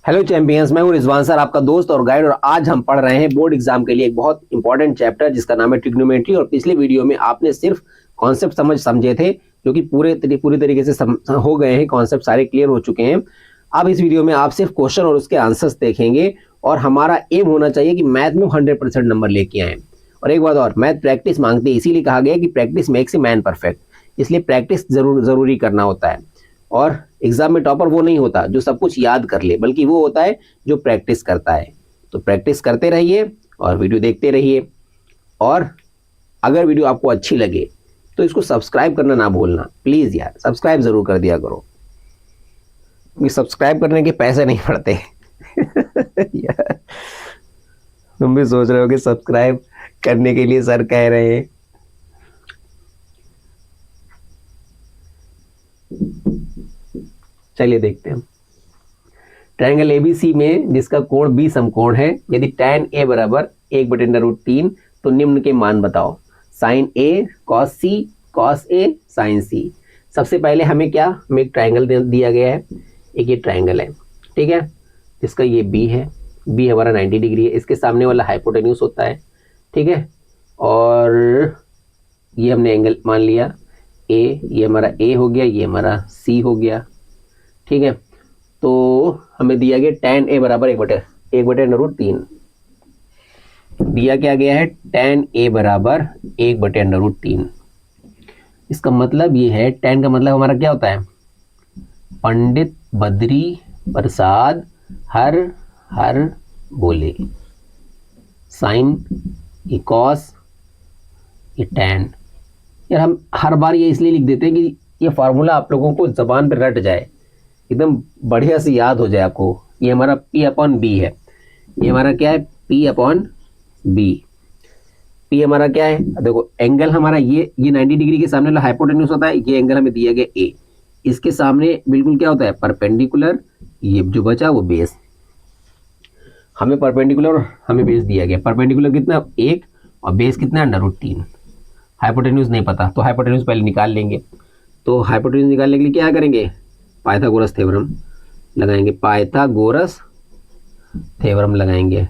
Hello champions, मैं हूं Rizwan sir, आपका दोस्त और गाइड। और आज हम पढ़ रहे हैं बोर्ड एग्जाम के लिए एक बहुत इंपॉर्टेंट चैप्टर जिसका नाम है ट्रिग्नोमेट्री। और पिछले वीडियो में आपने सिर्फ कॉन्सेप्ट समझे थे, जो कि पूरी तरीके से हो गए हैं। कॉन्सेप्ट सारे क्लियर हो चुके हैं। अब इस वीडियो में आप सिर्फ क्वेश्चन और उसके आंसर्स देखेंगे। और हमारा एम होना चाहिए कि मैथ में 100% नंबर लेके आए। और एक बात और, मैथ प्रैक्टिस मांगती है, इसीलिए कहा गया कि practice makes a man perfect. इसलिए प्रैक्टिस जरूरी करना होता है। और एग्जाम में टॉपर वो नहीं होता जो सब कुछ याद कर ले, बल्कि वो होता है जो प्रैक्टिस करता है। तो प्रैक्टिस करते रहिए और वीडियो देखते रहिए। और अगर वीडियो आपको अच्छी लगे तो इसको सब्सक्राइब करना ना भूलना प्लीज़ यार, सब्सक्राइब ज़रूर कर दिया करो, क्योंकि सब्सक्राइब करने के पैसे नहीं पड़ते। यार तुम भी सोच रहे हो कि सब्सक्राइब करने के लिए सर कह रहे हैं। चलिए देखते हैं। ट्रायंगल एबीसी में जिसका कोण बी समकोण है, यदि tan a बराबर 1/√3 तो निम्न के मान बताओ। sin a cos c cos a sin c। सबसे पहले हमें एक ट्रायंगल दिया गया है। एक ये ट्रायंगल है, ठीक है, जिसका ये b है। b हमारा 90 डिग्री है। इसके सामने वाला हाइपोटेन्यूज होता है, ठीक है। और ये हमने एंगल मान लिया a, ये हमारा a हो गया, ये हमारा c हो गया, ठीक है। तो हमें दिया गया tan a बराबर 1/√3। दिया क्या गया है, tan a बराबर 1/√3। इसका मतलब ये है, tan का मतलब हमारा क्या होता है, पंडित बद्री प्रसाद हर हर बोले। साइन, ये कॉस, ये tan। यार हम हर बार ये इसलिए लिख देते हैं कि ये फार्मूला आप लोगों को जबान पर रट जाए, एकदम बढ़िया से याद हो जाए आपको। ये हमारा P/B है। ये हमारा क्या है, P/B। P हमारा क्या है, देखो एंगल हमारा ये 90 डिग्री के सामने वाला हाइपोटेन्यूज होता है। ये एंगल हमें दिया गया A, इसके सामने बिल्कुल क्या होता है, परपेंडिकुलर। ये जो बचा वो बेस। हमें परपेंडिकुलर और हमें बेस दिया गया। परपेंडिकुलर कितना, 1, और बेस कितना, √3। हाइपोटेन्यूज नहीं पता तो हाइपोटेन्यूज पहले निकाल लेंगे। तो हाइपोटेन्यूज निकालने के लिए क्या करेंगे, पाइथागोरस थ्योरम लगाएंगे। पाइथागोरस थ्योरम लगाएंगे,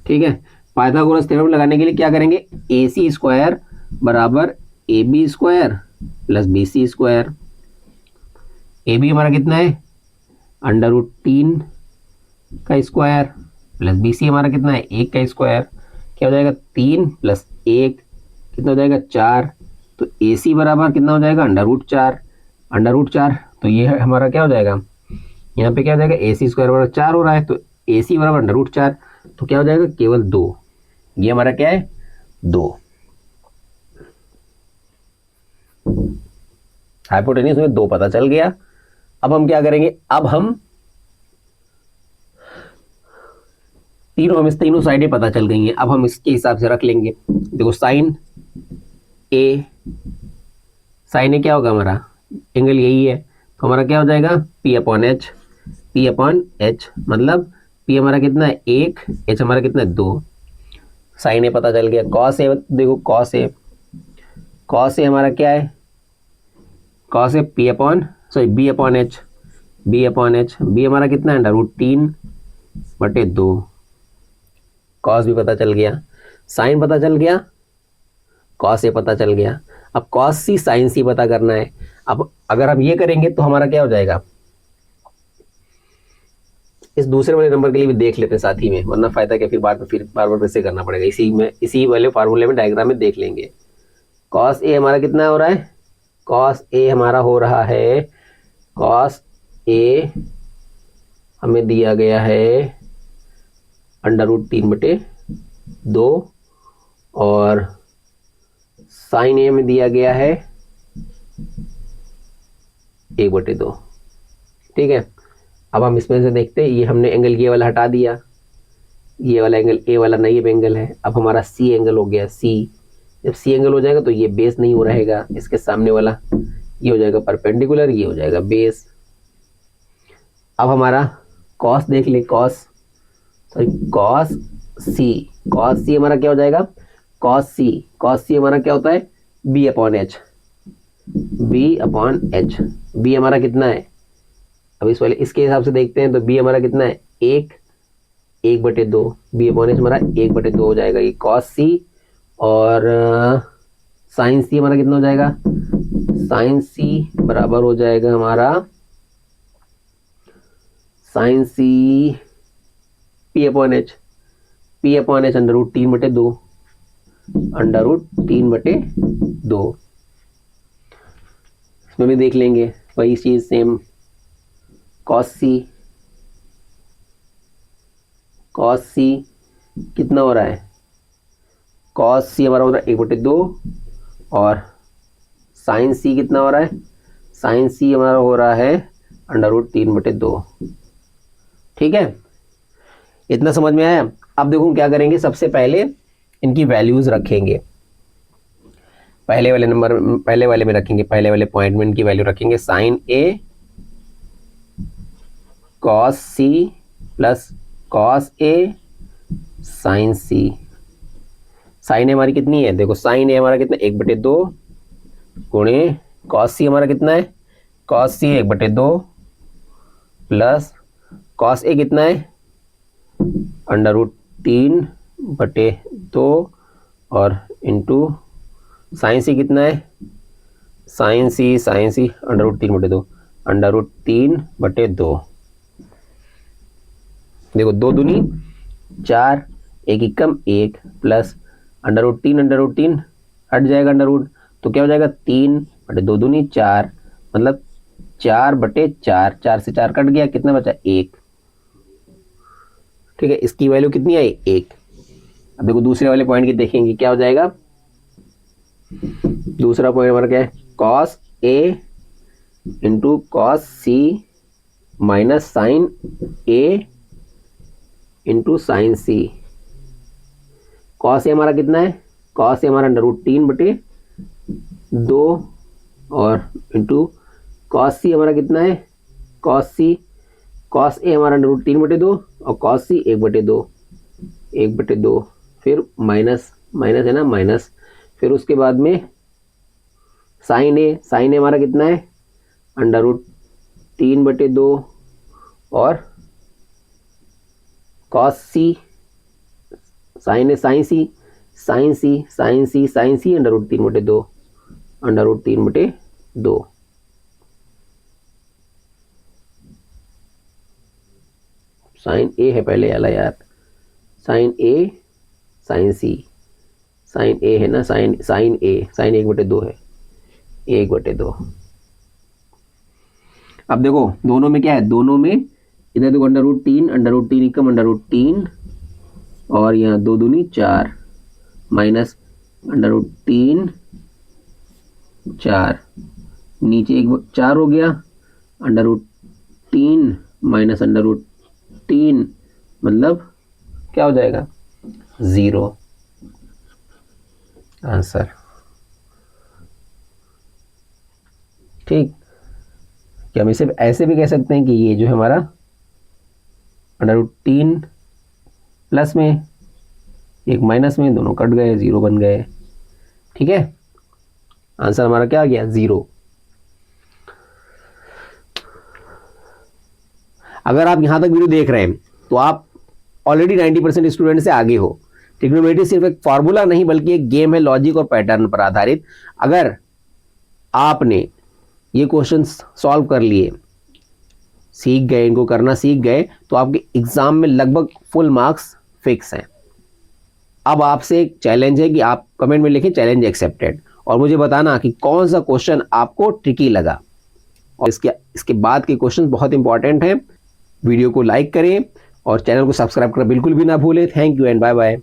ठीक है। पाइथागोरस थ्योरम लगाने के लिए क्या करेंगे, AC स्क्वायर बराबर AB square plus BC square. AB हमारा कितना है, √3 का स्क्वायर प्लस BC हमारा कितना है, 1 का स्क्वायर। क्या हो जाएगा, 3 + 1 कितना हो जाएगा, 4। तो AC बराबर कितना हो जाएगा, √4। तो ये हमारा क्या हो जाएगा, यहाँ पे क्या हो जाएगा, AC स्क्वायर बराबर 4 हो रहा है, तो AC बराबर √4। तो क्या हो जाएगा, केवल 2। ये हमारा क्या है, 2। हाइपोटेन्यूज में 2 पता चल गया। अब हम क्या करेंगे, अब हम हमें तीनों साइडें पता चल गई हैं। अब हम इसके हिसाब से रख लेंगे। देखो साइन ए क्या होगा, हमारा एंगल यही है, तो हमारा क्या हो जाएगा, P/H। मतलब P हमारा कितना है, 1, H हमारा कितना है, 2। साइन ए पता चल गया। कॉस ए, देखो कॉस ए हमारा क्या है, कॉस ए B/H। B हमारा कितना है, √3/2। कॉस भी पता चल गया, साइन पता चल गया, कॉस ए पता चल गया। अब कॉस सी साइन सी पता करना है। अब अगर हम ये करेंगे तो हमारा क्या हो जाएगा, इस दूसरे वाले नंबर के लिए भी देख लेते हैं साथ ही में, वरना फायदा क्या, फिर बार बार फिर से करना पड़ेगा। इसी वाले फार्मूले में डायग्राम में देख लेंगे। कॉस ए हमारा कितना हो रहा है, कॉस ए हमारा हो रहा है, कॉस ए हमें दिया गया है √3/2, और साइन ए में दिया गया है 1/2, ठीक है। अब हम इसमें से देखते हैं, ये हमने एंगल ये वाला हटा दिया, ये वाला एंगल ए वाला नई एंगल है। अब हमारा सी एंगल हो गया, सी। जब सी एंगल हो जाएगा तो ये बेस नहीं हो रहेगा, इसके सामने वाला ये हो जाएगा परपेंडिकुलर, ये हो जाएगा बेस। अब हमारा कॉस देख ले, कॉस सी हमारा क्या हो जाएगा, कॉस सी हमारा क्या होता है, B/H। B/H, B हमारा कितना है, अब इस वाले इसके हिसाब से देखते हैं तो बी हमारा कितना है 1/2, बी अपॉन एच हमारा 1/2 हो जाएगा। ये कॉस सी और साइन सी हमारा कितना हो जाएगा, साइन सी बराबर हो जाएगा हमारा sine C P upon H, P upon H √3/2, √3/2। इसमें भी देख लेंगे वही चीज सेम, कॉस सी कितना हो रहा है, कॉस सी हमारा हो रहा है 1/2 और साइन सी कितना हो रहा है, साइन सी हमारा हो रहा है √3/2। ठीक है, इतना समझ में आया। अब देखो क्या करेंगे, सबसे पहले इनकी वैल्यूज रखेंगे, पहले वाले में रखेंगे, पहले वाले पॉइंट में इनकी वैल्यू रखेंगे। Sign A cos C plus cos A sign C. Sign ए हमारी कितनी है, देखो साइन ए हमारा कितना 1/2 गुणे कॉस सी हमारा कितना है, cos C 1/2 plus cos A कितना है √3/2 और इंटू साइन सी कितना है, साइन सी √3/2, √3/2। देखो 2 दूनी 4, 1 एकम 1 प्लस √3 हट जाएगा √ तो क्या हो जाएगा 3/2 दूनी 4, मतलब 4/4, 4 से 4 कट गया, कितना बचा 1। ठीक है, इसकी वैल्यू कितनी आई 1। अब देखो दूसरे वाले पॉइंट की देखेंगे क्या हो जाएगा, दूसरा पॉइंट हमारा क्या है, cos A into cos C minus sign A into sine C. Cos A हमारा कितना है, कॉस ए हमारा √3/2 और इंटू कॉस सी हमारा कितना है, कॉस ए हमारा √3/2 और कॉस सी 1/2, फिर माइनस है ना, माइनस, फिर उसके बाद में साइन ए हमारा कितना है √3/2 और कॉस सी साइन सी √3/2। साइन ए है पहले वाला यार, साइन ए साइन सी, साइन ए है ना, साइन 1/2 है, 1/2। अब देखो दोनों में क्या है, दोनों में इधर देखो √3 एकम √3 और यहाँ 2 दूनी 4 माइनस √3 4, नीचे 4 हो गया, √3 माइनस √3 मतलब क्या हो जाएगा 0 आंसर। ठीक, क्या हम इसे ऐसे भी कह सकते हैं कि ये जो है हमारा √3 प्लस में एक माइनस में, दोनों कट गए, 0 बन गए। ठीक है, आंसर हमारा क्या आ गया 0। अगर आप यहां तक वीडियो देख रहे हैं तो आप ऑलरेडी 90% स्टूडेंट से आगे हो। ट्रिग्नोमेट्री सिर्फ एक फार्मूला नहीं बल्कि एक गेम है, लॉजिक और पैटर्न पर आधारित। अगर आपने ये क्वेश्चंस सॉल्व कर लिए, सीख गए, इनको करना सीख गए, तो आपके एग्जाम में लगभग फुल मार्क्स फिक्स हैं। अब आपसे एक चैलेंज है कि आप कमेंट में लिखें चैलेंज एक्सेप्टेड और मुझे बताना कि कौन सा क्वेश्चन आपको ट्रिकी लगा। और इसके बाद के क्वेश्चन बहुत इंपॉर्टेंट हैं। वीडियो को लाइक करें और चैनल को सब्सक्राइब करना बिल्कुल भी ना भूलें। Thank you and bye bye.